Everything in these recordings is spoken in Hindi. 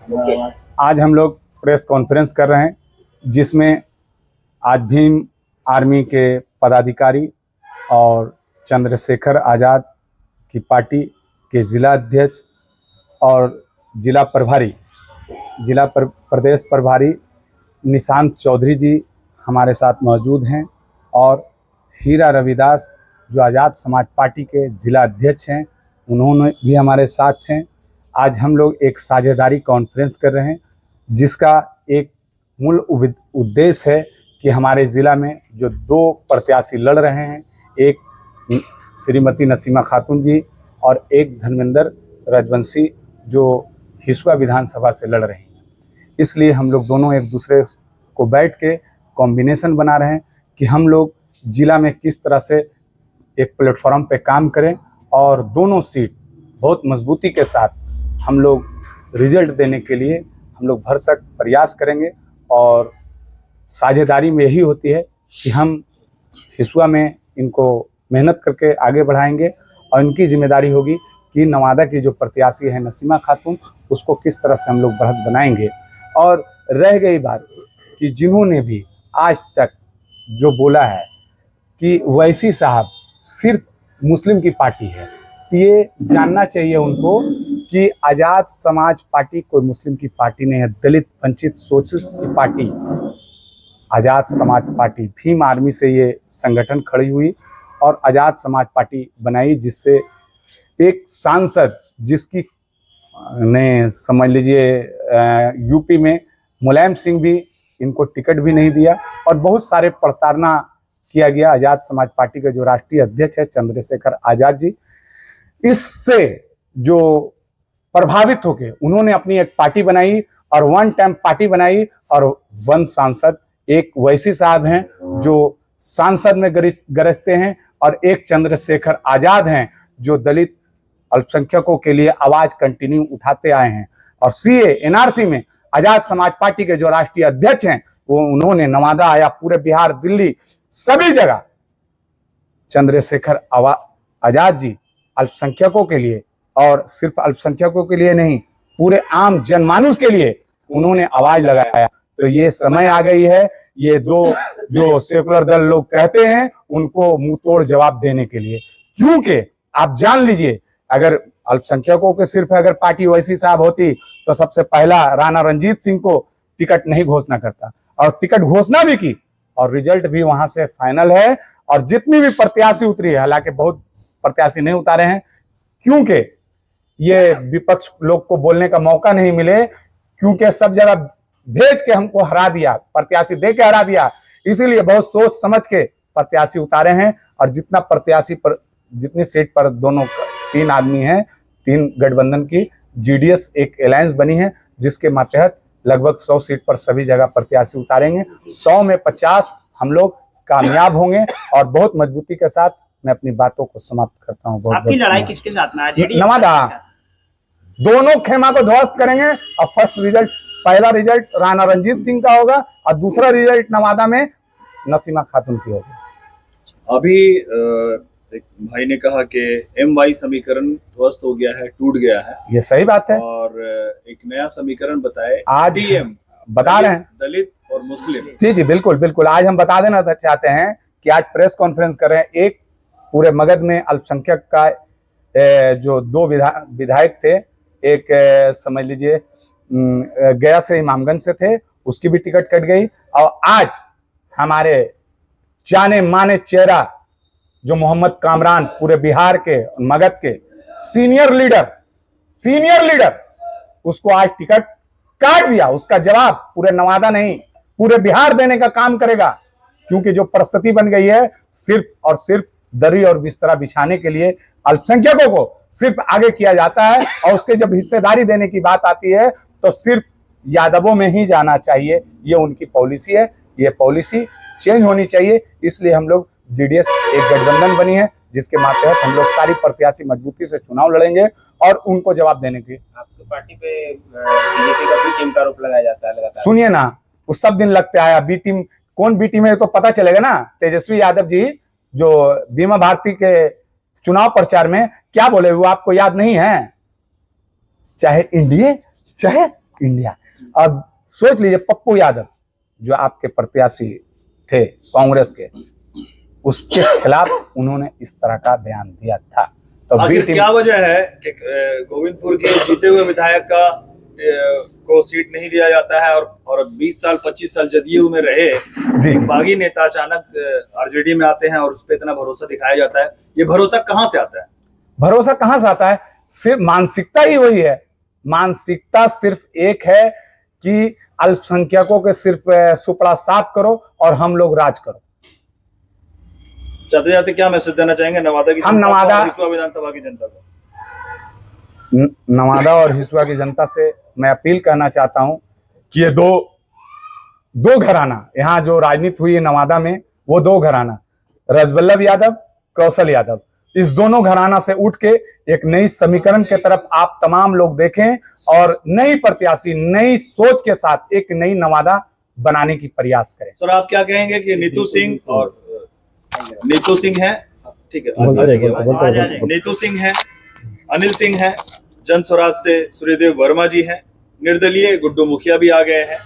आज हम लोग प्रेस कॉन्फ्रेंस कर रहे हैं, जिसमें आज भीम आर्मी के पदाधिकारी और चंद्रशेखर आज़ाद की पार्टी के जिला अध्यक्ष और प्रदेश प्रभारी निशांत चौधरी जी हमारे साथ मौजूद हैं, और हीरा रविदास जो आज़ाद समाज पार्टी के जिला अध्यक्ष हैं, उन्होंने भी हमारे साथ हैं। आज हम लोग एक साझेदारी कॉन्फ्रेंस कर रहे हैं, जिसका एक मूल उद्देश्य है कि हमारे ज़िला में जो दो प्रत्याशी लड़ रहे हैं, एक श्रीमती नसीमा खातून जी और एक धर्मेंद्र रजवंशी जो हिसुआ विधानसभा से लड़ रहे हैं, इसलिए हम लोग दोनों एक दूसरे को बैठ के कॉम्बिनेशन बना रहे हैं कि हम लोग ज़िला में किस तरह से एक प्लेटफॉर्म पे काम करें और दोनों सीट बहुत मजबूती के साथ हम लोग रिजल्ट देने के लिए हम लोग भरसक प्रयास करेंगे। और साझेदारी में यही होती है कि हम हिसुआ में इनको मेहनत करके आगे बढ़ाएंगे, और इनकी जिम्मेदारी होगी कि नवादा की जो प्रत्याशी है नसीमा खातून, उसको किस तरह से हम लोग बढ़त बनाएंगे। और रह गई बात कि जिन्होंने भी आज तक जो बोला है कि वैसी साहब सिर्फ मुस्लिम की पार्टी है, तो ये जानना चाहिए उनको कि आज़ाद समाज पार्टी कोई मुस्लिम की पार्टी नहीं है, दलित वंचित शोषित की पार्टी आज़ाद समाज पार्टी भीम आर्मी से ये संगठन खड़ी हुई और आज़ाद समाज पार्टी बनाई, जिससे एक सांसद जिसकी ने समझ लीजिए यूपी में मुलायम सिंह भी इनको टिकट भी नहीं दिया, और बहुत सारे प्रताड़ना किया गया। आज़ाद समाज पार्टी के जो राष्ट्रीय अध्यक्ष है चंद्रशेखर आज़ाद जी, इससे जो प्रभावित होके उन्होंने अपनी एक पार्टी बनाई और वन टाइम पार्टी बनाई, और वन सांसद एक वैसी साहब हैं जो सांसद में गरजते हैं, और एक चंद्रशेखर आज़ाद हैं जो दलित अल्पसंख्यकों के लिए आवाज कंटिन्यू उठाते आए हैं। और सीए एनआरसी में आज़ाद समाज पार्टी के जो राष्ट्रीय अध्यक्ष हैं, वो उन्होंने नवादा आया, पूरे बिहार दिल्ली सभी जगह चंद्रशेखर आज़ाद जी अल्पसंख्यकों के लिए, और सिर्फ अल्पसंख्यकों के लिए नहीं, पूरे आम जनमानुस के लिए उन्होंने आवाज लगाया। तो ये समय आ गई है, ये दो जो सेकुलर दल लोग कहते हैं उनको मुंह तोड़ जवाब देने के लिए, क्योंकि आप जान लीजिए अगर अल्पसंख्यकों के सिर्फ अगर पार्टी वैसी साहब होती तो सबसे पहला राणा रंजीत सिंह को टिकट नहीं घोषणा करता, और टिकट घोषणा भी की और रिजल्ट भी वहां से फाइनल है। और जितनी भी प्रत्याशी उतरी है, हालांकि बहुत प्रत्याशी नहीं उतारे हैं क्योंकि ये विपक्ष लोग को बोलने का मौका नहीं मिले, क्योंकि सब जगह भेज के हमको हरा दिया, प्रत्याशी दे के हरा दिया, इसीलिए बहुत सोच समझ के प्रत्याशी उतारे हैं। और जितना प्रत्याशी पर जितनी सीट पर दोनों तीन आदमी हैं, तीन गठबंधन की जीडीएस एक अलायंस बनी है, जिसके मातहत लगभग 100 सीट पर सभी जगह प्रत्याशी उतारेंगे। 100 में 50 हम लोग कामयाब होंगे, और बहुत मजबूती के साथ मैं अपनी बातों को समाप्त करता हूँ। आपकी लड़ाई किसके साथ में है? नवादा दोनों खेमा को ध्वस्त करेंगे, और फर्स्ट रिजल्ट, पहला रिजल्ट राणा रंजीत सिंह का होगा और दूसरा रिजल्ट नवादा में नसीमा खातून की होगी। अभी एक भाई ने कहा कि MY समीकरण ध्वस्त हो गया है, टूट गया है। ये सही बात है, और एक नया समीकरण बताए आज DM बता रहे हैं, दलित और मुस्लिम। जी जी बिल्कुल बिल्कुल। आज हम बता देना चाहते हैं कि आज प्रेस कॉन्फ्रेंस कर रहे हैं। एक पूरे मगध में अल्पसंख्यक का जो दो विधायक थे, एक समझ लीजिए गया से इमामगंज से थे, उसकी भी टिकट कट गई। और आज हमारे जाने माने चेहरा जो मोहम्मद कामरान, पूरे बिहार के मगध के सीनियर लीडर, उसको आज टिकट काट दिया। उसका जवाब पूरे नवादा नहीं पूरे बिहार देने का काम करेगा, क्योंकि जो परिस्थिति बन गई है सिर्फ और सिर्फ दरी और बिस्तरा बिछाने के लिए अल्पसंख्यकों को सिर्फ आगे किया जाता है, और उसके जब हिस्सेदारी देने की बात आती है तो सिर्फ यादवों में ही जाना चाहिए। ये उनकी पॉलिसी है, ये पॉलिसी चेंज होनी चाहिए। इसलिए हम लोग जीडीएस एक गठबंधन बनी है, जिसके मातहत हम लोग सारी प्रत्याशी मजबूती से चुनाव लड़ेंगे और उनको जवाब देने की। आपकी पार्टी पे बीजेपी का बी टीम का आरोप लगाया जाता है लगातार। सुनिए ना, उस सब दिन लगते आया बी टीम, कौन बी टीम है तो पता चलेगा ना। तेजस्वी यादव जी जो बीमा भारती के चुनाव प्रचार में क्या बोले वो आपको याद नहीं है? चाहे एनडीए चाहे इंडिया। अब सोच लीजिए, पप्पू यादव जो आपके प्रत्याशी थे कांग्रेस के, उसके खिलाफ उन्होंने इस तरह का बयान दिया था। तो आखिर क्या वजह है कि गोविंदपुर के जीते हुए विधायक का को सीट नहीं दिया जाता है और 20 साल 25 साल जदयू में रहे एक बागी नेता अचानक आरजेडी में आते हैं और उस पर इतना भरोसा दिखाया जाता है? ये भरोसा कहां से आता है? भरोसा कहां से आता है? सिर्फ मानसिकता ही वही है। मानसिकता सिर्फ एक है कि अल्पसंख्यकों के सिर्फ सुपड़ा साफ करो और हम लोग राज करो। जाते जाते क्या मैसेज देना चाहेंगे नवादा की, हम नवादा विधानसभा की जनता को? नवादा और हिसुआ की जनता से मैं अपील करना चाहता हूं कि ये दो घराना यहाँ जो राजनीति हुई है नवादा में, वो दो घराना रजवल्लभ यादव, कौशल यादव, इस दोनों घराना से उठ के एक नई समीकरण के तरफ आप तमाम लोग देखें और नई प्रत्याशी, नई सोच के साथ एक नई नवादा बनाने की प्रयास करें। सर, आप क्या कहेंगे कि नीतू सिंह है, ठीक है, नीतू सिंह है, अनिल सिंह है, जन स्वराज से सूर्यदेव वर्मा जी हैं, निर्दलीय गुड्डू मुखिया भी आ गए हैं।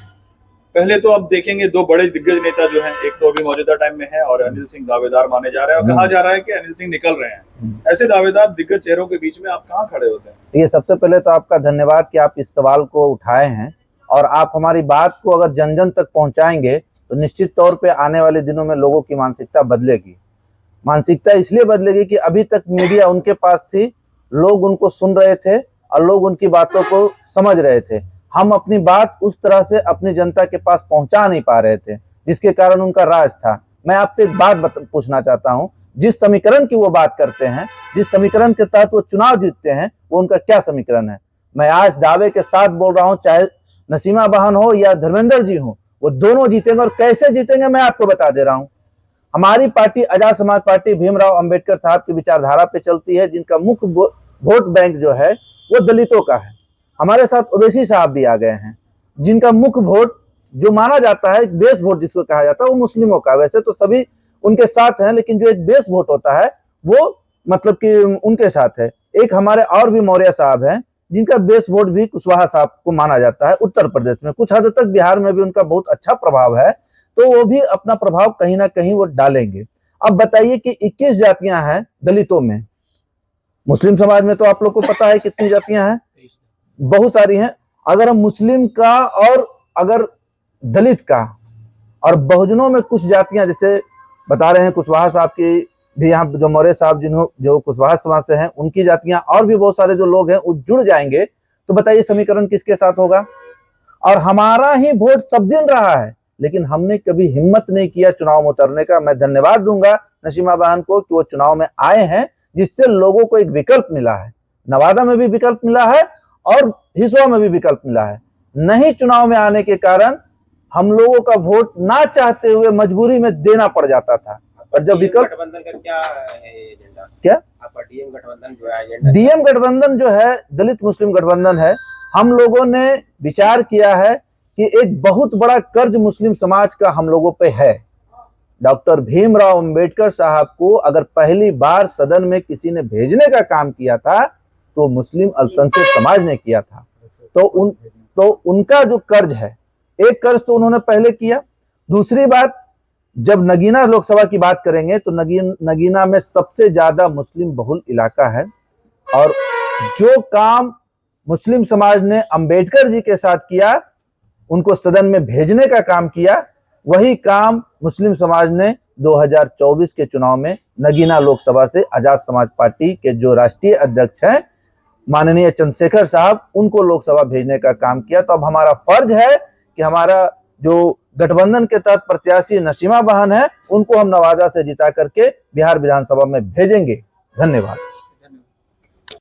पहले तो अब देखेंगे दो बड़े दिग्गज नेता जो हैं, एक तो अभी मौजूदा टाइम में है और अनिल सिंह दावेदार माने जा रहे हैं और कहा जा रहा है कि अनिल सिंह निकल रहे हैं। ऐसे दावेदार दिग्गज चेहरों के बीच में आप कहाँ खड़े होते हैं? ये सबसे पहले तो आपका धन्यवाद कि आप इस सवाल को उठाए हैं और आप हमारी बात को अगर जन जन तक पहुंचाएंगे तो निश्चित तौर पे आने वाले दिनों में लोगों की मानसिकता बदलेगी। मानसिकता इसलिए बदलेगी कि अभी तक मीडिया उनके पास थी, लोग उनको सुन रहे थे और लोग उनकी बातों को समझ रहे थे। हम अपनी बात उस तरह से अपनी जनता के पास पहुंचा नहीं पा रहे थे, जिसके कारण उनका राज था। मैं आपसे एक बात पूछना चाहता हूं, जिस समीकरण की वो बात करते हैं, जिस समीकरण के तहत वो चुनाव जीतते हैं, वो उनका क्या समीकरण है? मैं आज दावे के साथ बोल रहा हूं, चाहे नसीमा बहन हो या धर्मेंद्र जी हो, वो दोनों जीतेंगे। और कैसे जीतेंगे मैं आपको बता दे रहा हूं। हमारी पार्टी आजाद समाज पार्टी भीमराव अंबेडकर साहब की विचारधारा पे चलती है, जिनका मुख्य वोट बैंक जो है वो दलितों का है। हमारे साथ ओवैसी साहब भी आ गए हैं, जिनका मुख्य वोट जो माना जाता है, बेस वोट जिसको कहा जाता है, वो मुस्लिमों का। वैसे तो सभी उनके साथ हैं, लेकिन जो एक बेस वोट होता है वो मतलब कि उनके साथ है। एक हमारे और भी मौर्य साहब हैं, जिनका बेस वोट भी कुशवाहा साहब को माना जाता है। उत्तर प्रदेश में कुछ हद तक, बिहार में भी उनका बहुत अच्छा प्रभाव है, तो वो भी अपना प्रभाव कहीं ना कहीं वो डालेंगे। अब बताइए कि 21 जातियां हैं दलितों में, मुस्लिम समाज में तो आप लोग को पता है कितनी जातियां हैं, बहुत सारी हैं। अगर हम मुस्लिम का और अगर दलित का और बहुजनों में कुछ जातियां, जैसे बता रहे हैं कुशवाहा साहब की भी, यहाँ जो मौर्य साहब जो कुशवाहा समाज से हैं, उनकी जातियां और भी बहुत सारे जो लोग हैं वो जुड़ जाएंगे, तो बताइए समीकरण किसके साथ होगा? और हमारा ही वोट सब दिन रहा है, लेकिन हमने कभी हिम्मत नहीं किया चुनाव में उतरने का। मैं धन्यवाद दूंगा नसीमा बहन को कि वो चुनाव में आए हैं, जिससे लोगों को एक विकल्प मिला है। नवादा में भी विकल्प मिला है और हिसुआ में भी विकल्प मिला है। नहीं चुनाव में आने के कारण हम लोगों का वोट ना चाहते हुए मजबूरी में देना पड़ जाता था। और जब विकल्प, गठबंधन का क्या है एजेंडा? क्या आपका डीएम गठबंधन जो है एजेंडा? डीएम गठबंधन जो है दलित मुस्लिम गठबंधन है। हम लोगों ने विचार किया है कि एक बहुत बड़ा कर्ज मुस्लिम समाज का हम लोगों पे है। डॉक्टर भीमराव अंबेडकर साहब को अगर पहली बार सदन में किसी ने भेजने का काम किया था तो मुस्लिम अल्पसंख्यक समाज ने किया था। तो उनका जो कर्ज है, एक कर्ज तो उन्होंने पहले किया। दूसरी बात, जब नगीना लोकसभा की बात करेंगे तो नगीना में सबसे ज्यादा मुस्लिम बहुल इलाका है और जो काम मुस्लिम समाज ने अंबेडकर जी के साथ किया, उनको सदन में भेजने का काम किया, वही काम मुस्लिम समाज ने 2024 के चुनाव में नगीना लोकसभा से आजाद समाज पार्टी के जो राष्ट्रीय अध्यक्ष हैं माननीय चंद्रशेखर साहब, उनको लोकसभा भेजने का काम किया। तो अब हमारा फर्ज है कि हमारा जो गठबंधन के तहत प्रत्याशी नसीमा बहन है, उनको हम नवादा से जिता करके बिहार विधानसभा में भेजेंगे। धन्यवाद।